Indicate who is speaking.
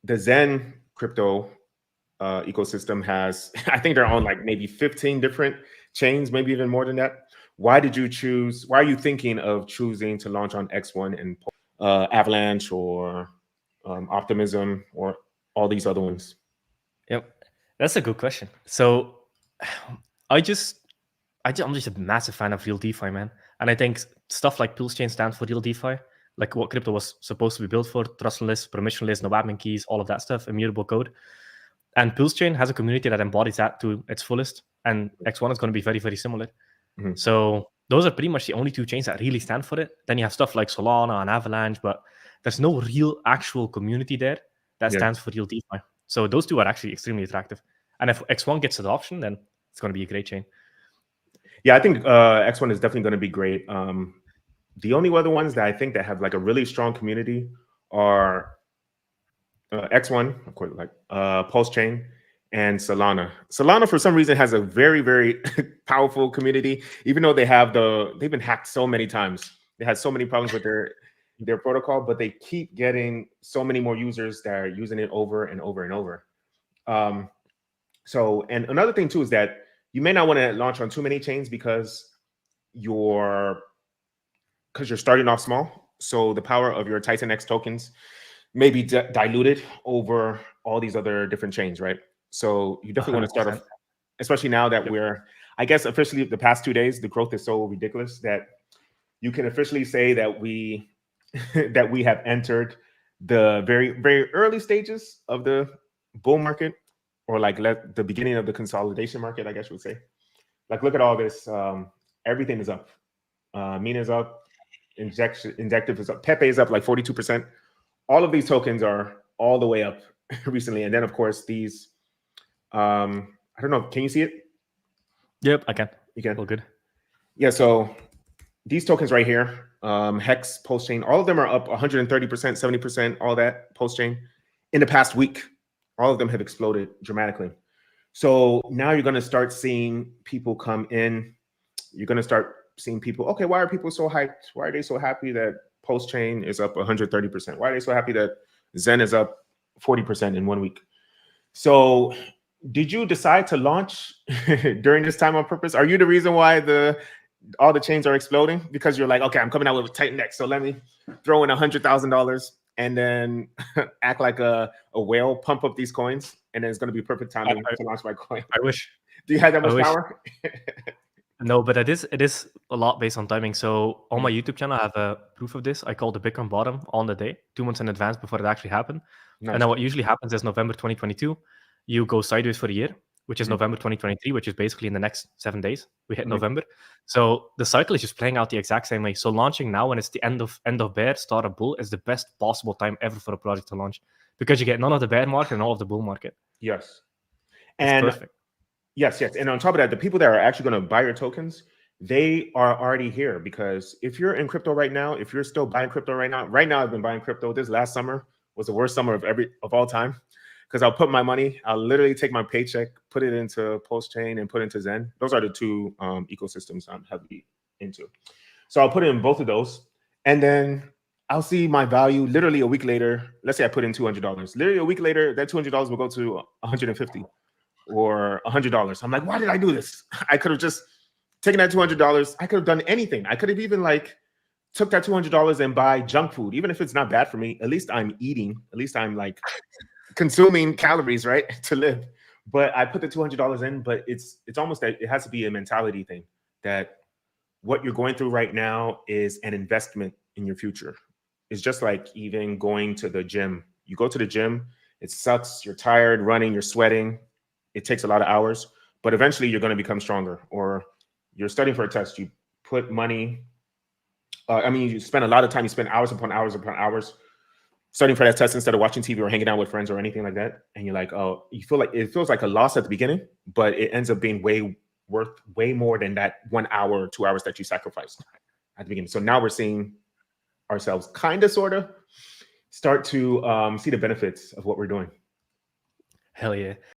Speaker 1: the Xen Crypto ecosystem has, I think they're on like maybe 15 different chains, maybe even more than that. Why did you choose? Why are you thinking of choosing to launch on X1 and Avalanche or Optimism or all these other ones?
Speaker 2: Yep, that's a good question. So I'm just a massive fan of real DeFi, man. And I think stuff like Pulsechain stands for real DeFi, like what crypto was supposed to be built for: trustless, permissionless, no admin keys, all of that stuff, immutable code. And Pulsechain has a community that embodies that to its fullest. And X1 is going to be very, very similar.
Speaker 1: Mm-hmm.
Speaker 2: So those are pretty much the only two chains that really stand for it. Then you have stuff like Solana and Avalanche, but there's no real actual community there that stands for real DeFi. So those two are actually extremely attractive. And if X1 gets adoption, then it's going to be a great chain.
Speaker 1: Yeah, I think X1 is definitely going to be great. The only other ones that I think that have like a really strong community are X1, of course, like Pulsechain and Solana. Solana, for some reason, has a very, very powerful community, even though they've been hacked so many times. They had so many problems with their protocol, but they keep getting so many more users that are using it over and over and over. So, and another thing too is that you may not want to launch on too many chains because you're starting off small. So the power of your Titan X tokens may be diluted over all these other different chains, right? So you definitely want to start off, especially now that we're, I guess, officially the past 2 days, the growth is so ridiculous that you can officially say that we have entered the very, very early stages of the bull market, or like the beginning of the consolidation market, I guess you would say. Like, look at all this. Everything is up. Mina is up. Injective is up. Pepe is up like 42%. All of these tokens are all the way up recently. And then, of course, these, I don't know. Can you see it?
Speaker 2: Yep, I can.
Speaker 1: You can?
Speaker 2: All good.
Speaker 1: Yeah, so these tokens right here, Hex, Pulsechain, all of them are up 130%, 70%, all that, Pulsechain. In the past week, all of them have exploded dramatically. So now you're going to start seeing people come in. You're going to start seeing people, okay, why are people so hyped? Why are they so happy that Pulsechain is up 130%? Why are they so happy that Xen is up 40% in 1 week? So did you decide to launch during this time on purpose? Are you the reason why all the chains are exploding? Because you're like, okay, I'm coming out with a Titan X, so let me throw in $100,000 and then act like a whale, pump up these coins, and then it's going to be perfect timing to launch my coin.
Speaker 2: I wish.
Speaker 1: Do you have that much power?
Speaker 2: No, but it is a lot based on timing. So on my YouTube channel, I have a proof of this. I call the Bitcoin bottom on the day, 2 months in advance before it actually happened. Nice. And then what usually happens is November 2022, you go sideways for a year, which is November 2023, which is basically in the next 7 days. We hit November. So the cycle is just playing out the exact same way. So launching now when it's the end of bear, start of bull is the best possible time ever for a project to launch, because you get none of the bear market and all of the bull market.
Speaker 1: Yes.
Speaker 2: It's perfect.
Speaker 1: Yes. And on top of that, the people that are actually going to buy your tokens, they are already here. Because if you're in crypto right now, if you're still buying crypto right now I've been buying crypto. This last summer was the worst summer of all time, because I'll put my money, I'll literally take my paycheck, put it into Pulsechain and put it into Xen. Those are the two ecosystems I'm heavily into. So I'll put it in both of those, and then I'll see my value literally a week later. Let's say I put in $200. Literally a week later, that $200 will go to $150 or $100. I'm like, why did I do this? I could have just taken that $200. I could have done anything. I could have even like took that $200 and buy junk food, even if it's not bad for me. At least I'm eating. At least I'm like consuming calories, right, to live. But I put the $200 in. But it's almost that it has to be a mentality thing, that what you're going through right now is an investment in your future. It's just like even going to the gym. You go to the gym, it sucks. You're tired running, you're sweating. It takes a lot of hours, but eventually you're going to become stronger. Or you're studying for a test. You put money. You spend a lot of time. You spend hours upon hours studying for that test instead of watching TV or hanging out with friends or anything like that. And you're like, oh, it feels like a loss at the beginning, but it ends up being worth way more than that 1 hour or 2 hours that you sacrificed at the beginning. So now we're seeing ourselves kind of, sort of, start to see the benefits of what we're doing.
Speaker 2: Hell yeah.